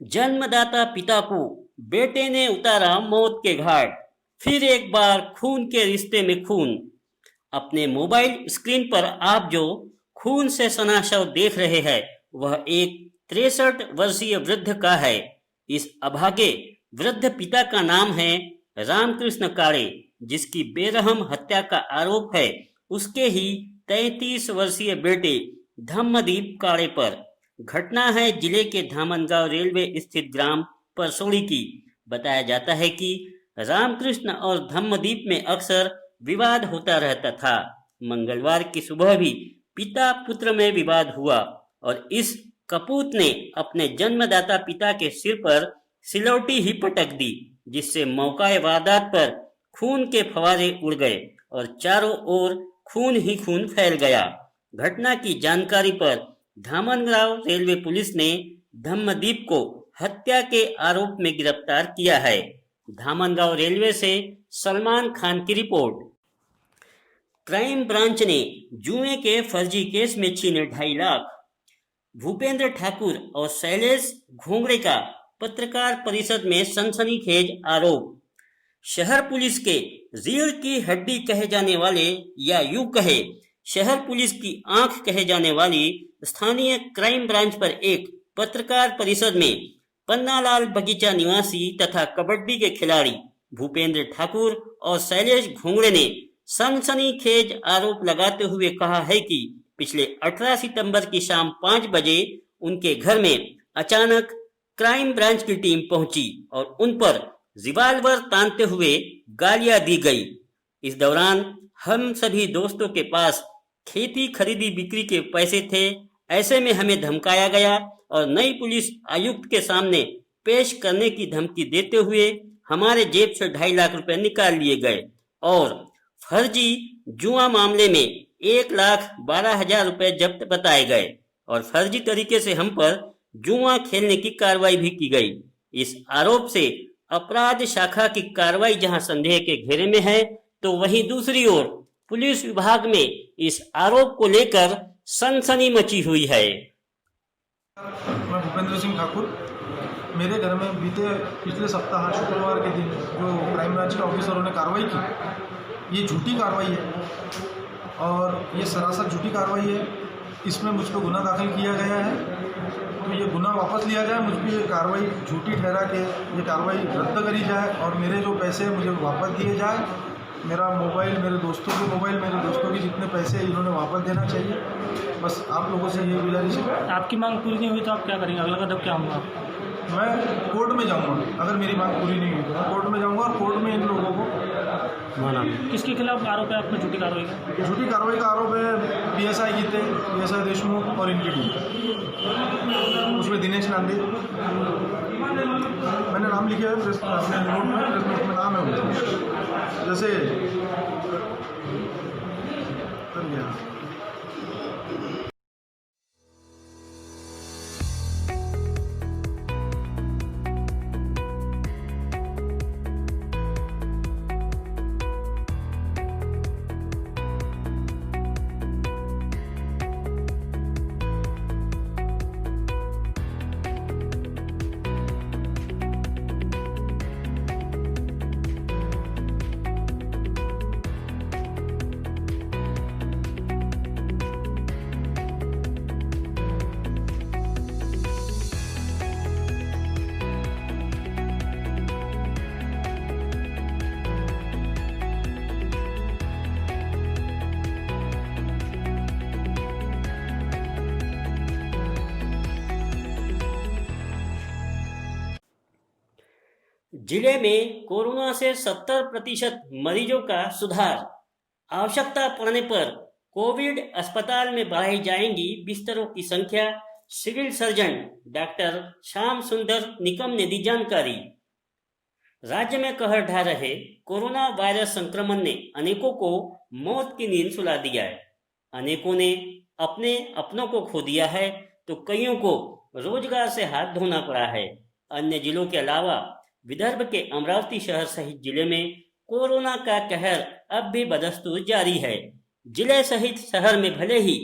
जन्मदाता पिता को बेटे ने उतारा मौत के घाट। फिर एक बार खून के रिश्ते में खून। अपने मोबाइल स्क्रीन पर आप जो खून से सना शव देख रहे हैं वह एक 63 वर्षीय वृद्ध का है। इस अभागे वृद्ध पिता का नाम है रामकृष्ण काड़े, जिसकी बेरहम हत्या का आरोप है उसके ही 33 वर्षीय बेटे धम्मदीप काड़े पर। घटना है जिले के धामनगांव रेलवे स्थित ग्राम परसोड़ी की। बताया जाता है कि रामकृष्ण और धम्मदीप में अक्सर विवाद होता रहता था। मंगलवार की सुबह भी पिता पुत्र में विवाद हुआ और इस कपूत ने अपने जन्मदाता पिता के सिर पर सिलौटी ही पटक दी, जिससे मौका वारदात पर खून के फवारे उड़ गए और चारों ओर खून ही खून फैल गया। घटना की जानकारी पर धामनगांव रेलवे पुलिस ने धम्मदीप को हत्या के आरोप में गिरफ्तार किया है। धामनगांव रेलवे से सलमान खान की रिपोर्ट। क्राइम ब्रांच ने जुए के फर्जी केस में छीने 2.5 लाख। भूपेंद्र ठाकुर और शैलेश घोंगड़े का पत्रकार परिषद में सनसनीखेज आरोप। शहर पुलिस के रीढ़ की हड्डी कहे जाने वाले या यूं कहे शहर पुलिस की आंख कहे जाने वाली स्थानीय क्राइम ब्रांच पर एक पत्रकार परिषद में पन्नालाल बगीचा निवासी तथा कबड्डी के खिलाड़ी भूपेंद्र ठाकुर और शैलेश घोंगड़े ने सनसनीखेज आरोप लगाते हुए कहा है कि पिछले 18 सितंबर की शाम 5 बजे उनके घर में अचानक क्राइम ब्रांच की टीम पहुंची और उन पर रिवाल्वर तानते हुए गालियां दी गई। इस दौरान हम सभी दोस्तों के पास खेती खरीदी बिक्री के पैसे थे, ऐसे में हमें धमकाया गया और नई पुलिस आयुक्त के सामने पेश करने की धमकी देते हुए हमारे जेब से 2.5 लाख रुपए निकाल लिए गए और फर्जी जुआ मामले में 1,12,000 रुपए जब्त बताए गए और फर्जी तरीके से हम पर जुआ खेलने की कार्रवाई भी की गई। इस आरोप से अपराध शाखा की कार्रवाई जहां संदेह के घेरे में है, तो वहीं दूसरी ओर पुलिस विभाग में इस आरोप को लेकर सनसनी मची हुई है। मैं भूपेंद्र सिंह ठाकुर। मेरे घर में पिछले सप्ताह शुक्रवार के दिन जो क्राइम ब्रांच के ऑफिसरों ने कार्रवाई की, ये झूठी कार्रवाई है और ये सरासर झूठी कार्रवाई है। इसमें मुझ पर गुना दाखिल किया गया है, तो ये गुना वापस लिया जाए, मुझ पर ये कार्रवाई झूठी ठहरा के ये कार्रवाई रद्द करी जाए और मेरे जो पैसे हैं मुझे वापस दिए जाए। मेरा मोबाइल, मेरे दोस्तों के मोबाइल, मेरे दोस्तों के जितने पैसे हैं इन्होंने वापस देना चाहिए। बस आप लोगों से ये गुजारिश है। आपकी मांग पूरी नहीं हुई तो आप क्या करेंगे? अगला कदम क्या होगा? मैं कोर्ट में जाऊंगा। अगर मेरी मांग पूरी नहीं हुई तो मैं कोर्ट में जाऊंगा और कोर्ट में इन लोगों को माना। किसके खिलाफ आरोप है आपका झूठी कार्रवाई का? झूठी कार्रवाई का आरोप है PSI गीते, PSI देशमुख और इनकी टीम। उसमें दिनेश नांदे, मैंने नाम लिखा है अपने नोट में, प्रेस नोट में नाम है उनका। जैसे जिले में कोरोना से 70% मरीजों का सुधार। आवश्यकता पड़ने पर कोविड अस्पताल में बढ़ाई जाएंगी बिस्तरों की संख्या। सिविल सर्जन डॉक्टर श्याम सुंदर निकम ने दी जानकारी। राज्य में कहर ढा रहे कोरोना वायरस संक्रमण ने अनेकों को मौत की नींद सुला दिया है। अनेकों ने अपने अपनों को खो दिया है तो कईयों को रोजगार से हाथ धोना पड़ा है। अन्य जिलों के अलावा विदर्भ के अमरावती शहर सहित जिले में कोरोना का कहर अब भी बदस्तूर जारी है। जिले सहित शहर में भले ही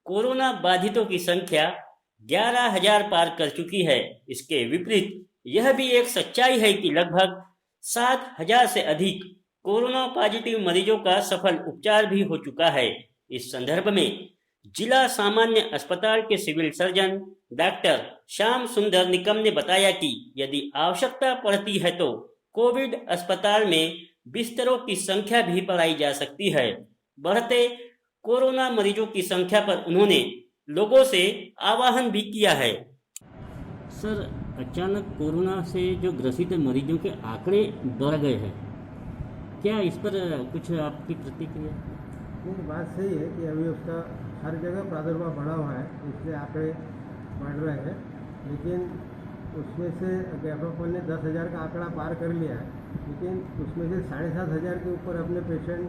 कोरोना बाधितों की संख्या 11,000 पार कर चुकी है। इसके विपरीत यह भी एक सच्चाई है कि लगभग 7,000 से अधिक कोरोना पॉजिटिव मरीजों का सफल उपचार भी हो चुका है। इस संदर्भ में जिला सामान्य अस्पताल के सिविल सर्जन डॉक्टर श्याम सुंदर निकम ने बताया कि यदि आवश्यकता पड़ती है तो कोविड अस्पताल में बिस्तरों की संख्या भी बढ़ाई जा सकती है। बढ़ते कोरोना मरीजों की संख्या पर उन्होंने लोगों से आह्वान भी किया है। सर, अचानक कोरोना से जो ग्रसित मरीजों के आंकड़े बढ़ गए हैं, क्या इस पर कुछ आपकी प्रतिक्रिया? नहीं, बात सही है कि अभी उसका हर जगह प्रादुर्भाव बढ़ा हुआ है, इसलिए आंकड़े बढ़ रहे हैं। लेकिन उसमें से अपन ने 10,000 का आंकड़ा पार कर लिया है, लेकिन उसमें से 7,500 के ऊपर अपने पेशेंट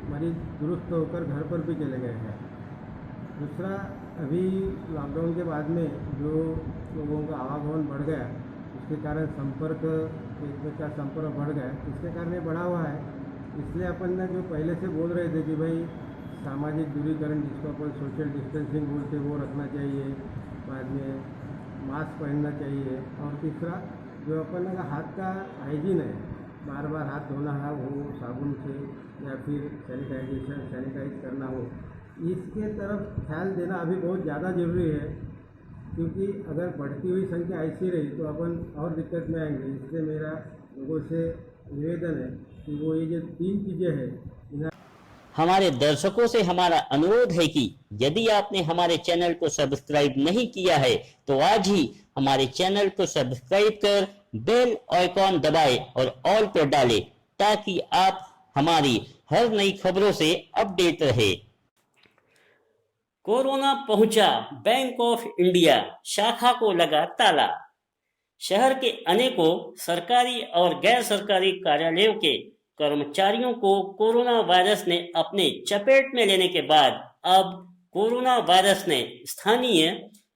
मरीज दुरुस्त होकर घर पर भी चले गए हैं। दूसरा, अभी लॉकडाउन के बाद में जो लोगों का आवागमन बढ़ गया, उसके कारण संपर्क एक का संपर्क बढ़ गया, इसके कारण ये बढ़ा हुआ है। इसलिए अपन ने जो पहले से बोल रहे थे कि भाई सामाजिक दूरीकरण, जिसको अपन सोशल डिस्टेंसिंग बोलते, वो रखना चाहिए, बाद में मास्क पहनना चाहिए, और तीसरा जो अपन का हाथ का हाइजीन है, बार बार हाथ धोना हो साबुन से या फिर सैनिटाइज करना हो, इसके तरफ ख्याल देना अभी बहुत ज़्यादा ज़रूरी है। क्योंकि अगर बढ़ती हुई संख्या ऐसी रही तो अपन और दिक्कत में आएंगे। इसलिए मेरा लोगों से निवेदन है कि वो ये जो 3 चीज़ें हैं, हमारे दर्शकों से हमारा अनुरोध है कि यदि आपने हमारे चैनल को सब्सक्राइब नहीं किया है तो आज ही हमारे चैनल को सब्सक्राइब कर बेल आइकॉन दबाएं और ऑल पर डालें, ताकि आप हमारी हर नई खबरों से अपडेट रहे। कोरोना पहुंचा, बैंक ऑफ इंडिया शाखा को लगा ताला। शहर के अनेकों सरकारी और गैर सरकारी कार्यालयों के कर्मचारियों को कोरोना वायरस ने अपने चपेट में लेने के बाद अब कोरोना वायरस ने स्थानीय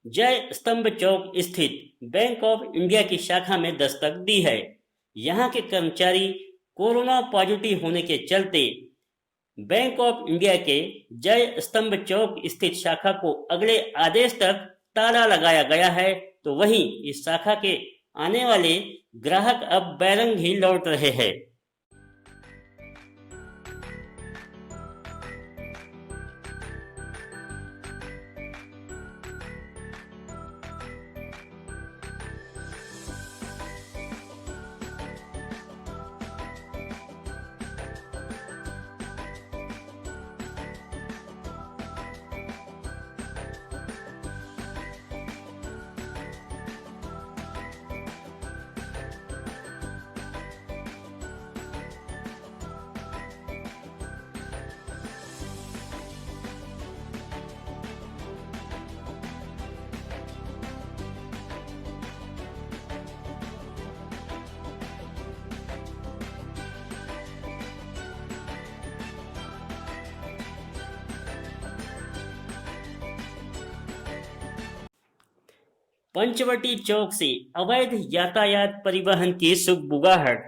जय स्तंभ चौक स्थित बैंक ऑफ इंडिया की शाखा में दस्तक दी है। यहाँ के कर्मचारी कोरोना पॉजिटिव होने के चलते बैंक ऑफ इंडिया के जय स्तंभ चौक स्थित शाखा को अगले आदेश तक ताला लगाया गया है, तो वहीं इस शाखा के आने वाले ग्राहक अब बैरंग ही लौट रहे हैं। पंचवटी चौक से अवैध यातायात परिवहन की सुगबुगाहट।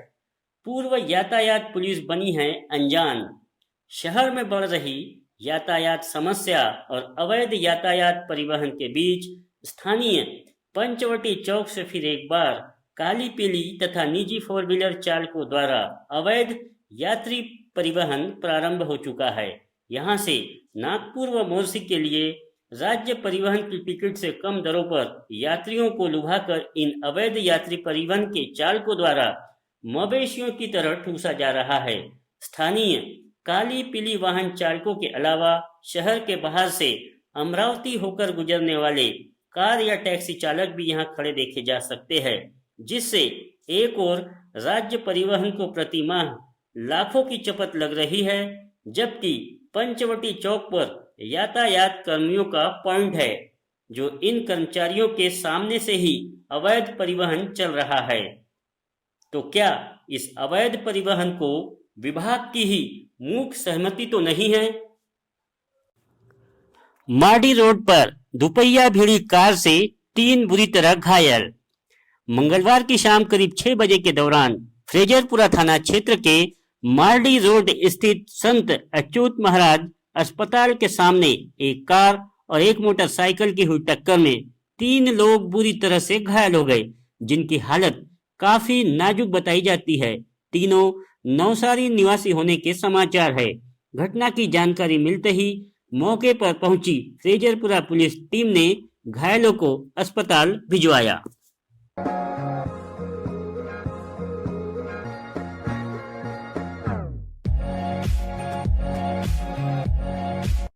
पूर्व यातायात पुलिस बनी है अनजान। शहर में बढ़ रही यातायात समस्या और अवैध यातायात परिवहन के बीच स्थानीय पंचवटी चौक से फिर एक बार काली पीली तथा निजी 4 व्हीलर चालकों द्वारा अवैध यात्री परिवहन प्रारंभ हो चुका है। यहां से नागपुर व मोरसी के लिए राज्य परिवहन की टिकट से कम दरों पर यात्रियों को लुभाकर इन अवैध यात्री परिवहन के चालकों द्वारा मवेशियों की तरह ठूसा जा रहा है। स्थानीय काली पीली वाहन चालकों के अलावा शहर के बाहर से अमरावती होकर गुजरने वाले कार या टैक्सी चालक भी यहां खड़े देखे जा सकते हैं, जिससे एक और राज्य परिवहन को प्रति माह लाखों की चपत लग रही है, जबकि पंचवटी चौक पर यातायात कर्मियों का पॉइंट है, जो इन कर्मचारियों के सामने से ही अवैध परिवहन चल रहा है। तो क्या इस अवैध परिवहन को विभाग की ही मूक सहमति तो नहीं है? माडी रोड पर दुपहिया भिड़ी कार से 3 बुरी तरह घायल। मंगलवार की शाम करीब 6 बजे के दौरान फ्रेजरपुरा थाना क्षेत्र के मार्डी रोड स्थित संत अच्युत महाराज अस्पताल के सामने एक कार और एक मोटरसाइकिल की हुई टक्कर में 3 लोग बुरी तरह से घायल हो गए, जिनकी हालत काफी नाजुक बताई जाती है। तीनों नवसारी निवासी होने के समाचार है। घटना की जानकारी मिलते ही मौके पर पहुंची फ्रेजरपुरा पुलिस टीम ने घायलों को अस्पताल भिजवाया।